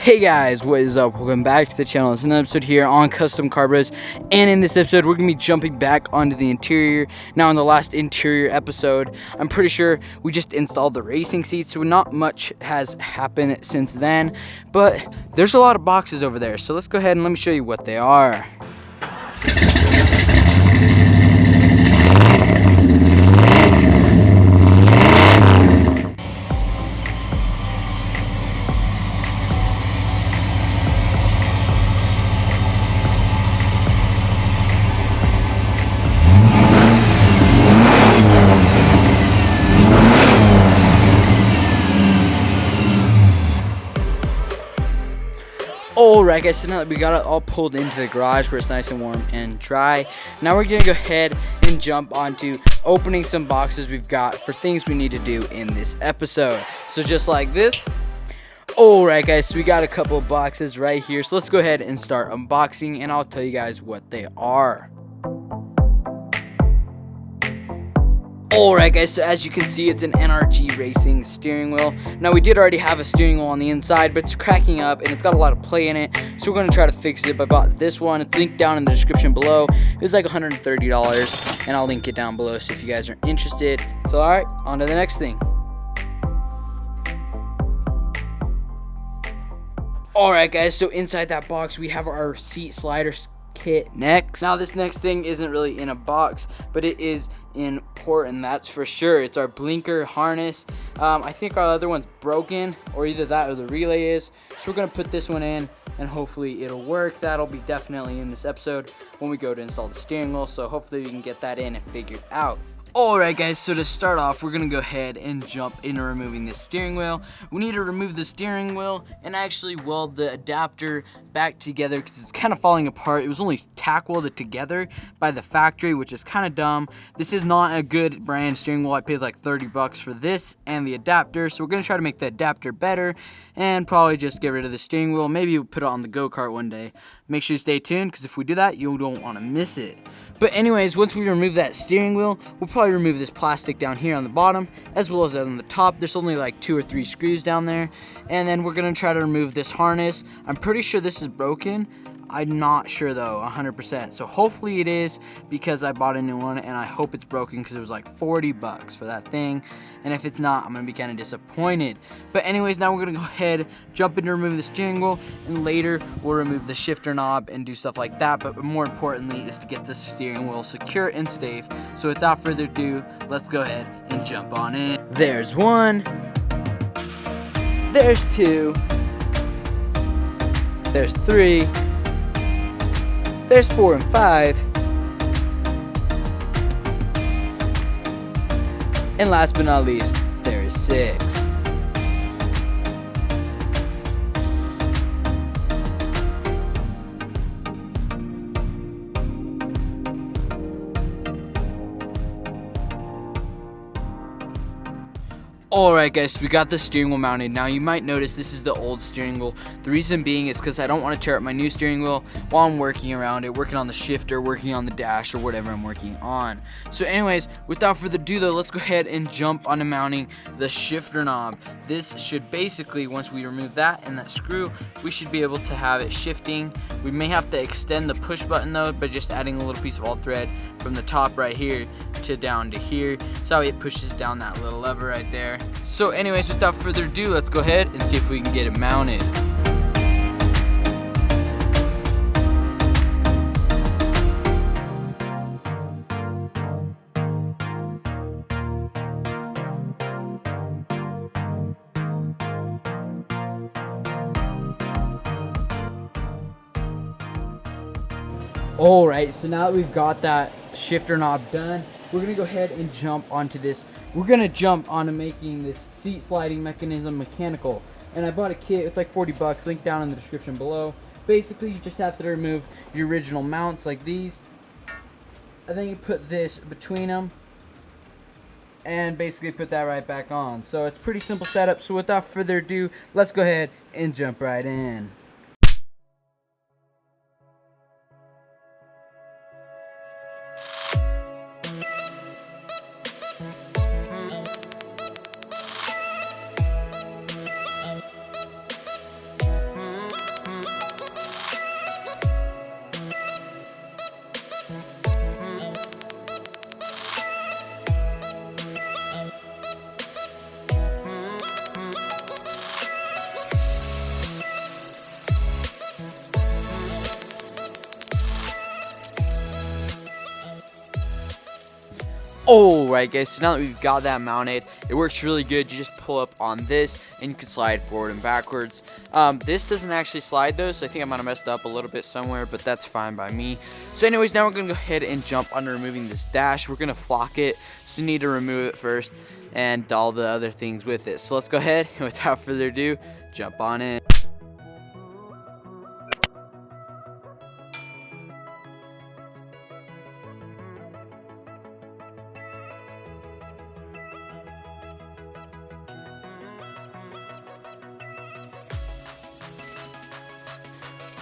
Hey guys, what is up? Welcome back to the channel. It's another episode here on Custom Car Bros, and in this episode we're going to be jumping back onto the interior. Now in the last interior episode, I'm pretty sure we just installed the racing seats, so not much has happened since then, but there's a lot of boxes over there, so let's go ahead and let me show you what they are. Alright guys, so now that we got it all pulled into the garage where it's nice and warm and dry, now we're going to go ahead and jump onto opening some boxes we've got for things we need to do in this episode. So just like this. Alright guys, so we got a couple of boxes right here, so let's go ahead and start unboxing and I'll tell you guys what they are. Alright guys, so as you can see, it's an NRG Racing steering wheel. Now we did already have a steering wheel on the inside, but it's cracking up and it's got a lot of play in it, so we're going to try to fix it. I bought this one. It's linked down in the description below. It was like $130 and I'll link it down below so if you guys are interested. So alright, on to the next thing. Alright guys, so inside that box we have our seat sliders kit next. Now this next thing isn't really in a box, but it is important, that's for sure. It's our blinker harness. I think our other one's broken, or either that or the relay is, so we're gonna put this one in and hopefully it'll work. That'll be definitely in this episode when we go to install the steering wheel, so hopefully we can get that in and figured out. Alright guys, so to start off, we're going to go ahead and jump into removing this steering wheel. We need to remove the steering wheel and actually weld the adapter back together because it's kind of falling apart. It was only tack welded together by the factory, which is kind of dumb. This is not a good brand steering wheel. I paid like 30 bucks for this and the adapter, so we're going to try to make the adapter better and probably just get rid of the steering wheel. Maybe we'll put it on the go-kart one day. Make sure you stay tuned because if we do that, you don't want to miss it. But anyways, once we remove that steering wheel, we'll probably remove this plastic down here on the bottom as well as on the top. There's only like 2 or 3 screws down there, and then we're gonna try to remove this harness. I'm pretty sure this is broken. I'm not sure though, 100%. So hopefully it is, because I bought a new one and I hope it's broken because it was like 40 bucks for that thing. And if it's not, I'm gonna be kind of disappointed. But anyways, now we're gonna go ahead, jump in to remove the steering wheel, and later we'll remove the shifter knob and do stuff like that. But more importantly is to get the steering wheel secure and safe. So without further ado, let's go ahead and jump on in. There's one. There's 2. There's 3. There's 4 and 5. And last but not least, there is 6. Alright guys, so we got the steering wheel mounted. Now you might notice this is the old steering wheel. The reason being is because I don't want to tear up my new steering wheel while I'm working around it, working on the shifter, working on the dash, or whatever I'm working on. So anyways, without further ado though, let's go ahead and jump onto mounting the shifter knob. This should basically, once we remove that and that screw, we should be able to have it shifting. We may have to extend the push button though by just adding a little piece of all thread from the top right here to down to here, so it pushes down that little lever right there. So anyways, without further ado, let's go ahead and see if we can get it mounted. Alright, so now that we've got that shifter knob done, we're going to go ahead and jump onto this. We're going to jump onto making this seat sliding mechanism mechanical. And I bought a kit. It's like 40 bucks. Link down in the description below. Basically, you just have to remove your original mounts like these. And then you put this between them. And basically put that right back on. So it's pretty simple setup. So without further ado, let's go ahead and jump right in. Alright guys, so now that we've got that mounted, it works really good. You just pull up on this and you can slide forward and backwards. This doesn't actually slide though, so I think I might have messed up a little bit somewhere, but that's fine by me. So anyways, now we're going to go ahead and jump on removing this dash. We're going to flock it, so you need to remove it first and all the other things with it. So let's go ahead and without further ado, jump on in.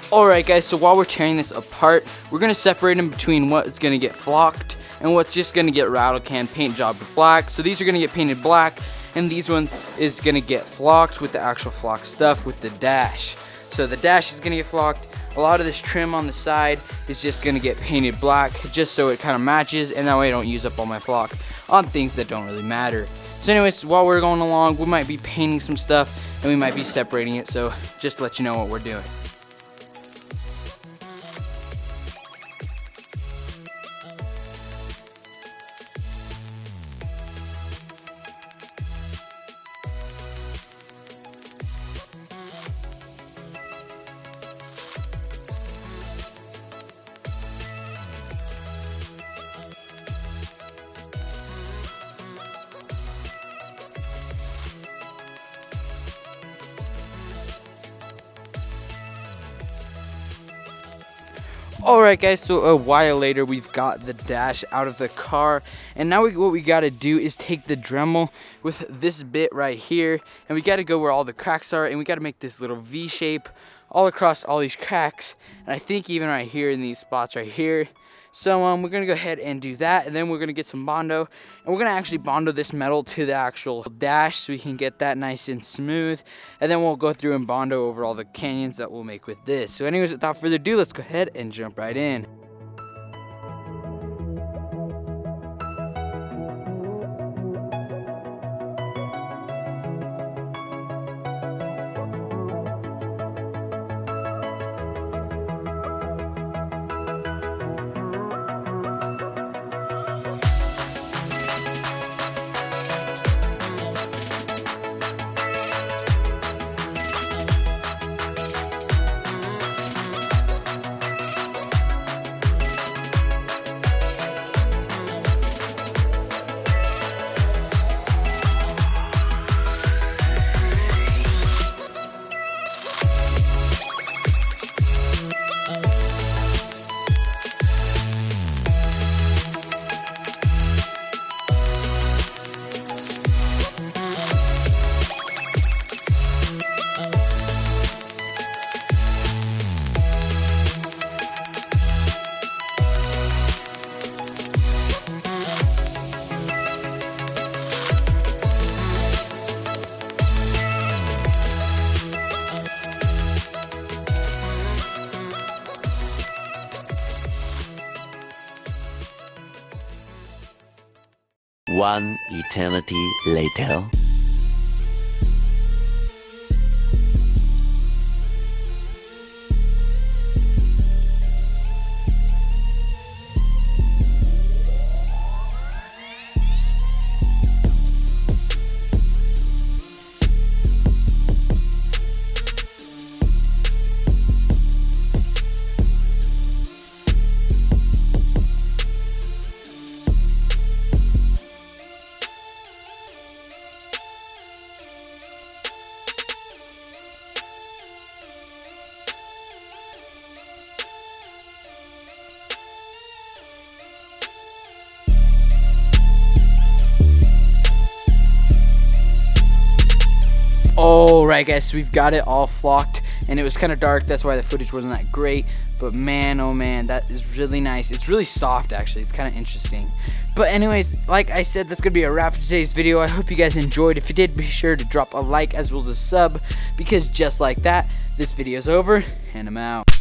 Alright guys, so while we're tearing this apart, we're going to separate them between what's going to get flocked and what's just going to get rattle can paint jobbed black. So these are going to get painted black, and these ones is going to get flocked with the actual flock stuff with the dash. So the dash is going to get flocked. A lot of this trim on the side is just going to get painted black just so it kind of matches, and that way I don't use up all my flock on things that don't really matter. So anyways, while we're going along, we might be painting some stuff and we might be separating it, so just to let you know what we're doing. Alright guys, so a while later we've got the dash out of the car, and now what we got to do is take the Dremel with this bit right here, and we got to go where all the cracks are, and we got to make this little V shape all across all these cracks, and I think even right here in these spots right here. So we're going to go ahead and do that, and then we're going to get some Bondo, and we're going to actually Bondo this metal to the actual dash so we can get that nice and smooth, and then we'll go through and Bondo over all the canyons that we'll make with this. So anyways, without further ado, let's go ahead and jump right in. One eternity later. Alright guys, so we've got it all flocked, and it was kind of dark, that's why the footage wasn't that great, but man, oh man, that is really nice. It's really soft actually, it's kind of interesting. But anyways, like I said, that's going to be a wrap for today's video. I hope you guys enjoyed. If you did, be sure to drop a like as well as a sub, because just like that, this video's over, and I'm out.